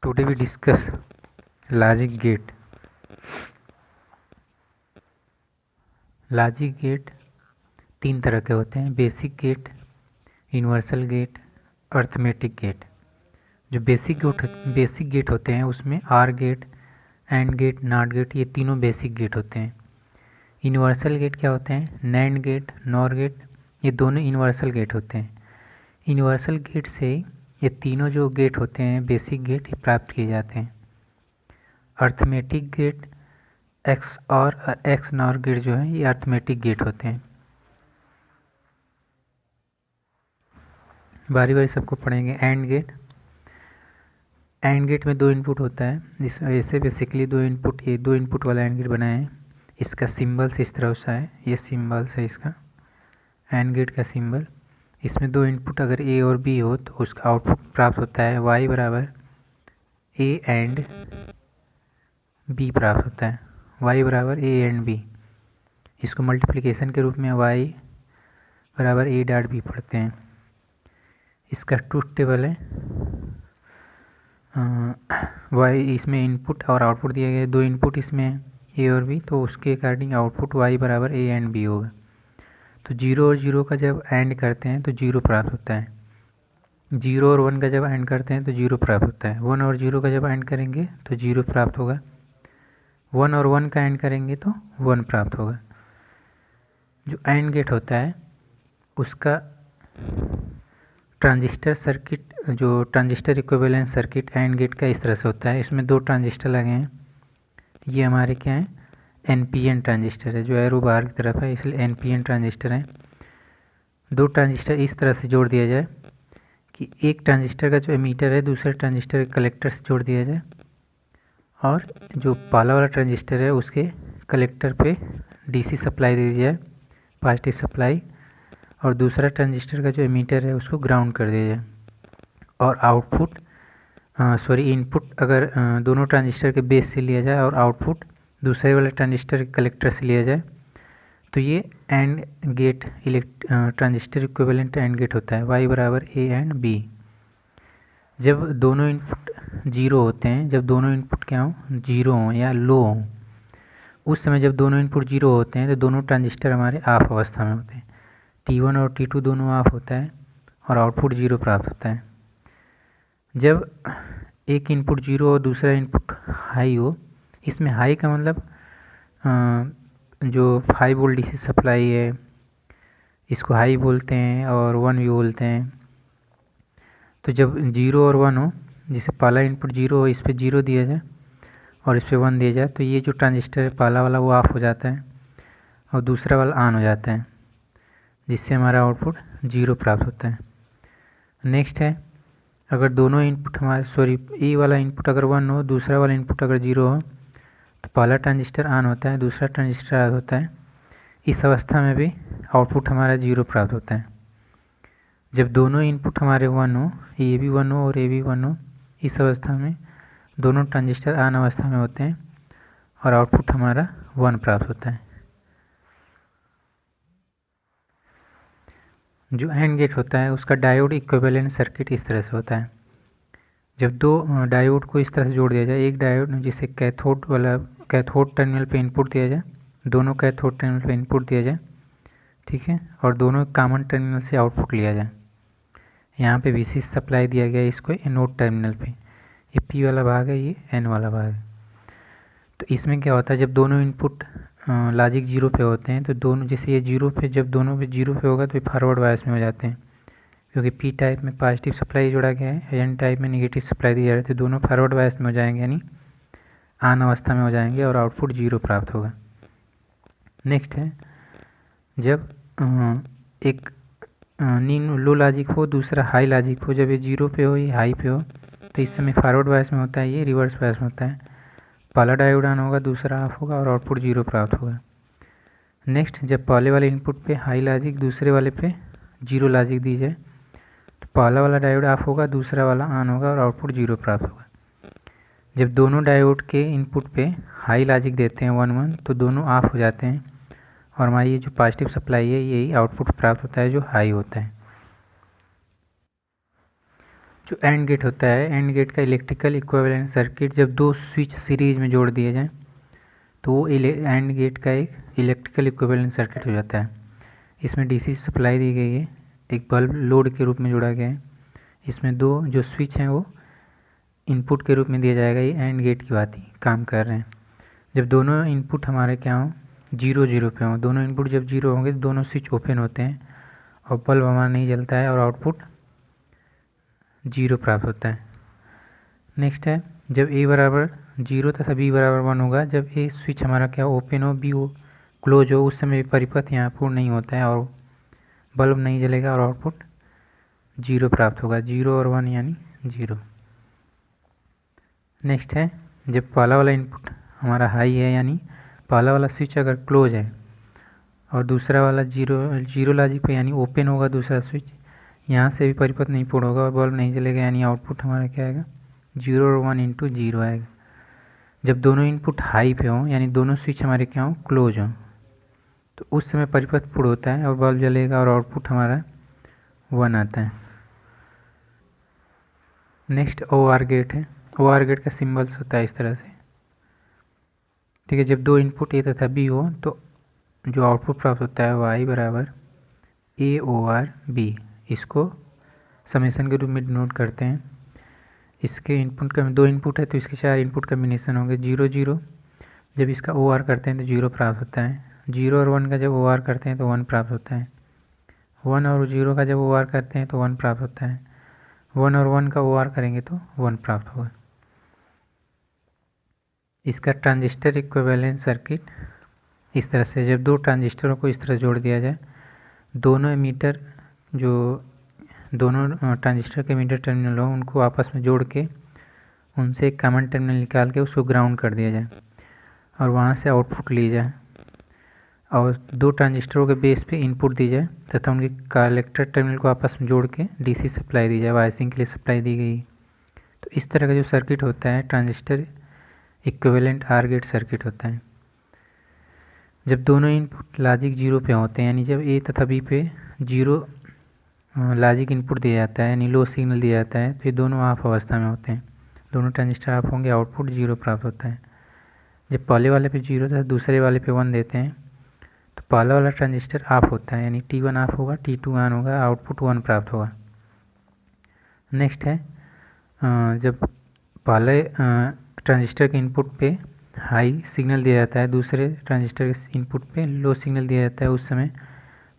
Today we discuss logic gate. Logic gate तीन तरह के होते हैं, basic gate, universal gate, arithmetic gate. जो बेसिक गेट होते हैं उसमें or gate, and gate, not gate, ये तीनों बेसिक गेट होते हैं। यूनिवर्सल गेट क्या होते हैं? नैंड गेट, नॉर गेट, ये दोनों यूनिवर्सल गेट होते हैं। यूनिवर्सल गेट से ये तीनों जो गेट होते हैं बेसिक गेट, ये प्राप्त किए जाते हैं। अर्थमेटिक गेट, एक्स और एक्स नॉर गेट जो है ये अर्थमेटिक गेट होते हैं। बारी बारी सबको पढ़ेंगे। एंड गेट में दो इनपुट होता है, जिस ऐसे बेसिकली दो इनपुट वाला एंड गेट बनाए हैं। इसका सिंबल्स इस तरह से है, ये सिंबल्स है इसका एंड गेट का सिंबल। इसमें दो इनपुट अगर ए और बी हो तो उसका आउटपुट प्राप्त होता है वाई बराबर ए एंड बी प्राप्त होता है, y बराबर ए एंड बी। इसको मल्टीप्लिकेशन के रूप में y बराबर ए डॉट बी पढ़ते हैं। इसका ट्रूथ टेबल है, y इसमें इनपुट और आउटपुट दिया गया है, दो इनपुट इसमें ए और बी, तो उसके अकॉर्डिंग आउटपुट y बराबर ए एंड बी होगा। तो 0 और 0 का जब एंड करते हैं तो 0 प्राप्त होता है, 0 और 1 का जब एंड करते हैं तो 0 प्राप्त होता है, 1 और 0 का जब एंड करेंगे तो 0 प्राप्त होगा, 1 और 1 का एंड करेंगे तो 1 प्राप्त होगा। जो एंड गेट होता है उसका ट्रांजिस्टर सर्किट, जो transistor equivalent circuit and gate का इस तरह से होता है। इसमें दो ट्रांजिस्टर लगे हैं, ये हमारे क्या हैं? एनपीएन ट्रांजिस्टर है, जो एरो बाहर की तरफ है इसलिए एनपीएन ट्रांजिस्टर है। दो ट्रांजिस्टर इस तरह से जोड़ दिया जाए कि एक ट्रांजिस्टर का जो एमीटर है दूसरे ट्रांजिस्टर के कलेक्टर से जोड़ दिया जाए, और जो पाला वाला ट्रांजिस्टर है उसके कलेक्टर पे डीसी सप्लाई दे दिया जाए, पॉजिटिव सप्लाई, और दूसरा ट्रांजिस्टर का जो एमीटर है उसको ग्राउंड कर दिया जाए। और आउटपुट इनपुट अगर दोनों ट्रांजिस्टर के बेस से लिया जाए और आउटपुट दूसरे वाले ट्रांजिस्टर के कलेक्टर से लिया जाए, तो ये and gate transistor equivalent and gate होता है, y बराबर ए एंड बी। जब दोनों इनपुट जीरो होते हैं, जब दोनों इनपुट क्या हो? जीरो हों या लो हों, उस समय जब दोनों इनपुट जीरो होते हैं तो दोनों ट्रांजिस्टर हमारे ऑफ अवस्था में होते हैं, T1 और T2 दोनों ऑफ होता है और आउटपुट जीरो प्राप्त होता है। जब एक इनपुट जीरो और दूसरा इनपुट हाई हो, इसमें हाई का मतलब जो 5 वोल्ट डीसी सप्लाई है इसको हाई बोलते हैं और 1 भी बोलते हैं। तो जब 0 और 1 हो, जैसे पहला इनपुट 0 हो, इस पर 0 दिया जाए और इस पर 1 दिया जाए, तो ये जो ट्रांजिस्टर है पहला वाला वो ऑफ हो जाता है और दूसरा वाला ऑन हो जाता है, जिससे हमारा आउटपुट 0 प्राप्त होता है। नेक्स्ट है, अगर दोनों इनपुट हमारे ए वाला इनपुट अगर 1 हो, दूसरा वाला इनपुट अगर 0 हो, तो पहला ट्रांजिस्टर ऑन होता है, दूसरा ट्रांजिस्टर ऑफ होता है। इस अवस्था में भी आउटपुट हमारा 0 प्राप्त होता है। जब दोनों इनपुट हमारे 1 हो, ए भी 1 हो और ए भी 1 हो, इस अवस्था में दोनों ट्रांजिस्टर ऑन अवस्था में होते हैं और आउटपुट हमारा 1 प्राप्त होता है। जो एंड गेट होता है उसका डायोड इक्विवेलेंट सर्किट इस तरह से होता है। जब दो डायोड को इस तरह से जोड़ दिया जाए, एक डायोड जिसे कैथोड टर्मिनल पे इनपुट दिया जाए, दोनों कैथोड टर्मिनल पे इनपुट दिया जाए, ठीक है, और दोनों कॉमन टर्मिनल से आउटपुट लिया जाए। यहाँ पे VCC सप्लाई दिया गया है इसको एनोड टर्मिनल पे, ये P वाला भाग है, ये N वाला भाग है। तो इसमें क्या होता है, जब दोनों इनपुट लॉजिक 0 पे होते हैं तो दोनों, जैसे ये 0 पे, जब दोनों पे 0 पे होगा तो ये फॉरवर्ड बायस में हो जाते हैं, क्योंकि P टाइप में पॉजिटिव सप्लाई जोड़ा गया है, N टाइप में नेगेटिव सप्लाई दी जा रही है, तो दोनों फॉरवर्ड बायस में हो जाएंगे, यानी ऑन अवस्था में हो जाएंगे और आउटपुट 0 प्राप्त होगा। नेक्स्ट है, जब एक लो लॉजिक हो, दूसरा हाई लॉजिक हो, जब ये 0 पे हो, ये हाई पे हो, तो इस समय फॉरवर्ड बायस में होता है, ये रिवर्स बायस में होता है। पहला डायोड ऑन होगा, दूसरा ऑफ होगा और आउटपुट 0 प्राप्त होगा। नेक्स्ट, जब पहले वाले इनपुट पे हाई लॉजिक, दूसरे वाले पे 0 लॉजिक दी जाए, तो पहला वाला डायोड ऑफ होगा, दूसरा वाला ऑन होगा और आउटपुट 0 प्राप्त होगा। जब दोनों डायोड के इनपुट पे हाई लॉजिक देते हैं 1 1, तो दोनों ऑफ हो जाते हैं और हमारी ये जो पॉजिटिव सप्लाई है यही आउटपुट प्राप्त होता है जो हाई होता है। जो एंड गेट होता है, एंड गेट का इलेक्ट्रिकल इक्विवेलेंट सर्किट जब दो स्विच सीरीज में जोड़ दिए जाएं तो वो एंड गेट का एक इलेक्ट्रिकल इक्विवेलेंट सर्किट हो जाता है। इसमें डीसी सप्लाई दी गई है, एक बल्ब लोड के रूप में जोड़ा गया है, इसमें दो जो स्विच हैं वो इनपुट के रूप में दिया जाएगा। ये एंड गेट की बात ही काम कर रहे हैं। जब दोनों इनपुट हमारे क्या हों, 0 0 पे हों, दोनों इनपुट जब 0 होंगे तो दोनों स्विच ओपन होते हैं और बल्ब हमारा नहीं जलता है और आउटपुट 0 प्राप्त होता है। नेक्स्ट है जब ए बराबर 0 तथा बी बराबर 1 होगा, जब ए स्विच हमारा क्या ओपन हो, बी क्लोज हो, उस समय परिपथ यहाँ पूर्ण नहीं होता है और बल्ब नहीं जलेगा और आउटपुट 0 प्राप्त होगा। 0 और 1 यानी 0। नेक्स्ट है जब पहला वाला इनपुट हमारा हाई है, यानी पहला वाला स्विच अगर क्लोज है और दूसरा वाला 0 लॉजिक पे यानी ओपन होगा दूसरा स्विच, यहाँ से भी परिपथ नहीं पूर्ण होगा और बल्ब नहीं जलेगा, यानी आउटपुट हमारा क्या आएगा, 0 और 1 इंटू 0 आएगा। जब दोनों इनपुट हाई पे हों यानी दोनों स्विच हमारे क्या हों, क्लोज हों, तो उस समय परिपथ पूर्ण होता है और बल्ब जलेगा और आउटपुट हमारा 1 आता है। नेक्स्ट OR गेट है। OR गेट का सिंबल्स होता है इस तरह से, ठीक है। जब दो इनपुट ए तथा बी हो तो जो आउटपुट प्राप्त होता है y बराबर AOR B, इसको समेसन के रूप में डिनोट करते हैं। इसके इनपुट का दो इनपुट है तो इसके 4 इनपुट कम्बिनेशन होंगे। 0 0 जब इसका OR करते हैं तो 0 प्राप्त होता है। 0 और 1 का जब OR करते हैं तो 1 प्राप्त होता है। 1 और 0 का जब OR करते हैं तो 1 प्राप्त होता है। 1 और 1 का OR करेंगे तो 1 प्राप्त होगा। इसका ट्रांजिस्टर इक्विवेलेंट सर्किट इस तरह से, जब दो ट्रांजिस्टरों को इस तरह जोड़ दिया जाए, दोनों एमीटर जो दोनों ट्रांजिस्टर के एमीटर टर्मिनल हो उनको आपस में जोड़ के उनसे एक कॉमन टर्मिनल निकाल के उसको ग्राउंड कर दिया जाए और वहाँ से आउटपुट ली जाए और दो ट्रांजिस्टरों के बेस पे इनपुट दी जाए तथा उनके कलेक्टर टर्मिनल को आपस में जोड़ के डीसी सप्लाई दी जाए, वायसिंग के लिए सप्लाई दी गई। तो इस तरह का जो सर्किट होता है transistor equivalent or gate circuit होता है। जब दोनों इनपुट लॉजिक 0 पे होते हैं, यानी जब ए तथा बी पे 0 लॉजिक इनपुट दिया जाता है यानी लो सिग्नल दिया जाता है, तो ये दोनों ऑफ अवस्था में होते हैं। दोनों ट्रांजिस्टर ऑफ होंगे, आउटपुट 0 प्राप्त होता है। जब पहले वाले पे 0 तथा दूसरे वाले पे 1 देते हैं तो पहला वाला ट्रांजिस्टर ऑफ होता है, यानी T1 ऑफ होगा, T2 ऑन होगा, आउटपुट 1 प्राप्त होगा। नेक्स्ट है जब पहले ट्रांजिस्टर के इनपुट पे हाई सिग्नल दिया जाता है, दूसरे ट्रांजिस्टर के इनपुट पे लो सिग्नल दिया जाता है, उस समय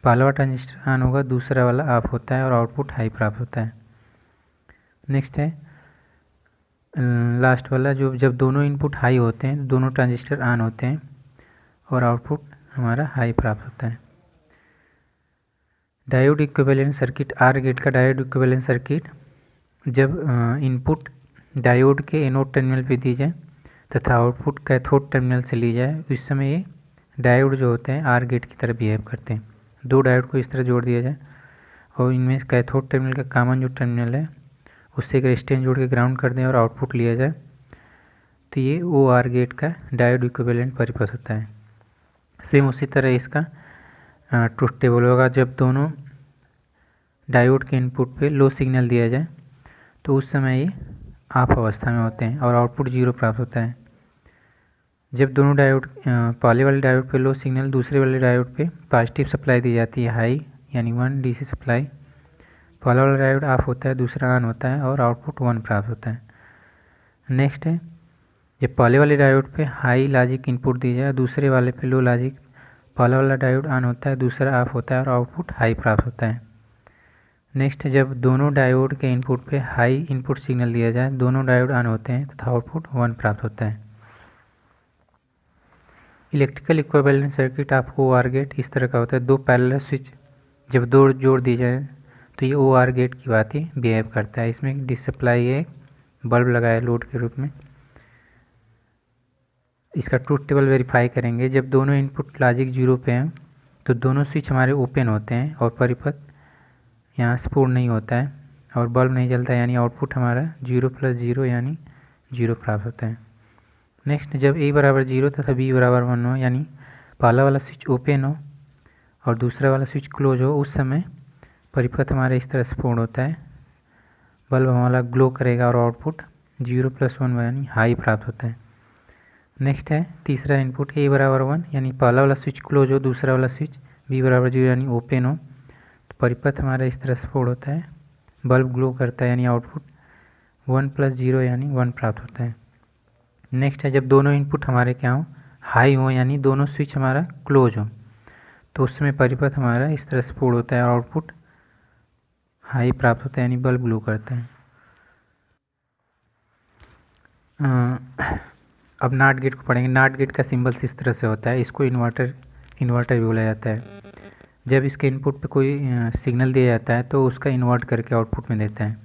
पहला वाला ट्रांजिस्टर ऑन होगा, दूसरा वाला ऑफ होता है और आउटपुट हाई प्राप्त होता है। नेक्स्ट है लास्ट वाला, जो जब दोनों इनपुट हाई होते हैं दोनों ट्रांजिस्टर ऑन होते हैं और आउटपुट हमारा हाई प्राप्त होता है। Diode equivalent circuit, or gate का डायोड इक्विवेलेंट सर्किट, जब इनपुट डायोड के एनोड टर्मिनल पे दी जाए तथा आउटपुट कैथोड टर्मिनल से ली जाए, इस समय ये डायोड जो होते हैं आर गेट की तरह बिहेव करते हैं। दो डायोड को इस तरह जोड़ दिया जाए और इनमें कैथोड टर्मिनल का कॉमन जो टर्मिनल है उससे एक रेजिस्टेंस जोड़ के ग्राउंड कर दें और आउटपुट लिया जाए, तो ये OR गेट का डायोड इक्विवेलेंट परिपथ होता है। सेम उसी तरह इसका ट्रुथ टेबल होगा। जब दोनों डायोड के इनपुट पे लो सिग्नल दिया जाए तो उस समय ये ऑफ अवस्था में होते हैं और आउटपुट 0 प्राप्त होता है। जब दोनों डायोड पहले वाले डायोड पे लो सिग्नल, दूसरे वाले डायोड पे पॉजिटिव सप्लाई दी जाती है, हाई यानी 1 DC सप्लाई, पहला वाला डायोड ऑफ होता है, दूसरा ऑन होता है और आउटपुट 1 प्राप्त होता है। नेक्स्ट है जब पहले वाले डायोड पे हाई लॉजिक इनपुट दी जाए, दूसरे वाले पे लो लॉजिक, पहला वाला डायोड ऑन होता है, दूसरा ऑफ होता है और आउटपुट हाई प्राप्त होता है। नेक्स्ट जब दोनों डायोड के इनपुट पे हाई इनपुट सिग्नल दिया जाए, दोनों डायोड ऑन होते हैं तथा आउटपुट 1 प्राप्त होता है। Electrical equivalent circuit of OR gate इस तरह का होता है। दो पैरेलल स्विच जब दो जोड़ दी जाए तो ये OR गेट की बात ही बिहेव करता है। इसमें डिसप्लाई है, बल्ब लगाया लोड के रूप में। इसका ट्रूथ टेबल वेरीफाई करेंगे। जब दोनों इनपुट लॉजिक 0 पे हैं तो दोनों स्विच हमारे ओपन होते हैं और परिपथ यहाँ से पूर्ण नहीं होता है और बल्ब नहीं जलता है, यानी आउटपुट हमारा 0 + 0 यानी 0 प्राप्त होता है। नेक्स्ट जब A बराबर 0 तथा B बराबर 1 हो, यानी पहला वाला स्विच ओपन हो और दूसरा वाला स्विच क्लोज हो, उस समय परिपथ हमारा इस तरह से पूर्ण होता है, बल्ब हमारा ग्लो करेगा और आउटपुट 0+1 यानी हाई प्राप्त होता है। नेक्स्ट है तीसरा इनपुट A बराबर 1 यानी पहला वाला स्विच क्लोज हो, दूसरा वाला स्विच B बराबर 0 यानी ओपन हो, तो परिपथ हमारा इस तरह से फोल्ड होता है, बल्ब ग्लो करता है यानी आउटपुट 1+0 यानी 1 प्राप्त होता है। नेक्स्ट है जब दोनों इनपुट हमारे क्या हो, हाई हो यानी दोनों स्विच हमारा क्लोज हो, तो उस समय परिपथ हमारा इस तरह से फोल्ड होता है और आउटपुट हाई प्राप्त होता है यानी बल्ब ग्लो करता है। अब नाट गेट को पढ़ेंगे। नाट गेट का सिंबल इस तरह से होता है, इसको इन्वर्टर भी बोला जाता है। जब इसके इनपुट पे कोई सिग्नल दिया जाता है तो उसका इन्वर्ट करके आउटपुट में देता है।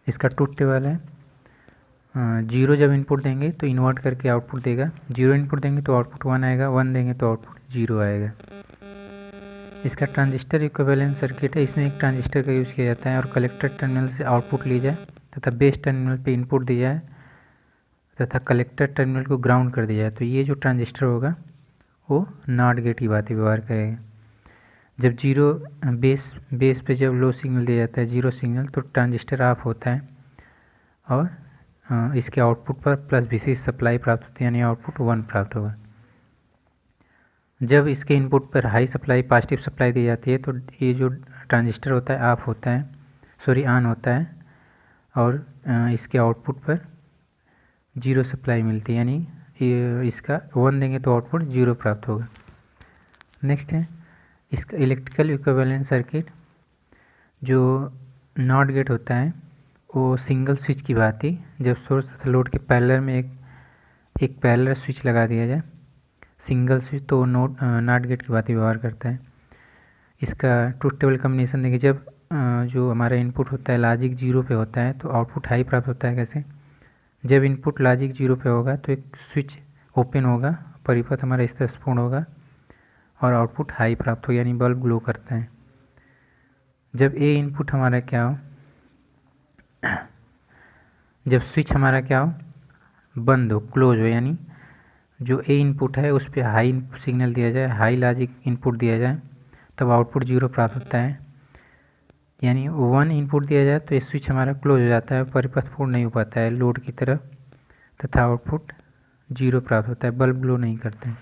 इसका ट्रूथ टेबल है, 0 जब इनपुट देंगे तो इन्वर्ट करके आउटपुट देगा, 0 इनपुट देंगे तो आउटपुट 1 आएगा, 1 देंगे तो आउटपुट 0 आएगा। इसका ट्रांजिस्टर इक्विवेलेंट सर्किट है, इसमें एक ट्रांजिस्टर का यूज़ किया जाता है और कलेक्टर टर्मिनल से आउटपुट ली जाए तथा बेस टर्मिनल पे इनपुट दिया जाए तथा कलेक्टर टर्मिनल को ग्राउंड कर दिया जाए, तो ये जो ट्रांजिस्टर होगा वो नॉट गेट की बातें व्यवहार करेगा। जब 0 बेस पे जब लो सिग्नल दिया जाता है, 0 सिग्नल, तो ट्रांजिस्टर ऑफ होता है और इसके आउटपुट पर प्लस विशेष सप्लाई प्राप्त होती है यानी आउटपुट 1 प्राप्त होगा। जब इसके इनपुट पर हाई सप्लाई पॉजिटिव सप्लाई दी जाती है तो ये जो ट्रांजिस्टर होता है ऑफ होता है, ऑन होता है और इसके आउटपुट पर 0 सप्लाई मिलती है यानी इसका 1 देंगे तो आउटपुट 0 प्राप्त होगा। नेक्स्ट है इसका इलेक्ट्रिकल इक्विवेलेंट सर्किट। जो नॉट गेट होता है वो सिंगल स्विच की भांति जब सोर्स तथा लोड के पैरेलल में एक पैरेलल स्विच लगा दिया जाए, सिंगल स्विच, तो नॉट गेट की भांति व्यवहार करता है। इसका ट्रूथ टेबल कॉम्बिनेशन देखिए, जब जो हमारा इनपुट होता है लॉजिक 0 पे होता है तो आउटपुट हाई प्राप्त होता है। कैसे? जब इनपुट लॉजिक 0 पे होगा तो एक स्विच ओपन होगा, परिपथ हमारा इस तरह से पूर्ण होगा और आउटपुट हाई प्राप्त हो यानी बल्ब ग्लो करता है। जब ए इनपुट हमारा क्या हो, जब स्विच हमारा क्या हो, बंद हो, क्लोज हो, यानी जो ए इनपुट है उस पर हाई सिग्नल दिया जाए, हाई लॉजिक इनपुट दिया जाए, तब आउटपुट 0 प्राप्त होता है। यानी 1 इनपुट दिया जाए तो ये स्विच हमारा क्लोज हो जाता है, परिपथ पूर्ण नहीं हो पाता है लोड की तरफ तथा आउटपुट 0 प्राप्त होता है, बल्ब ग्लो नहीं करता है।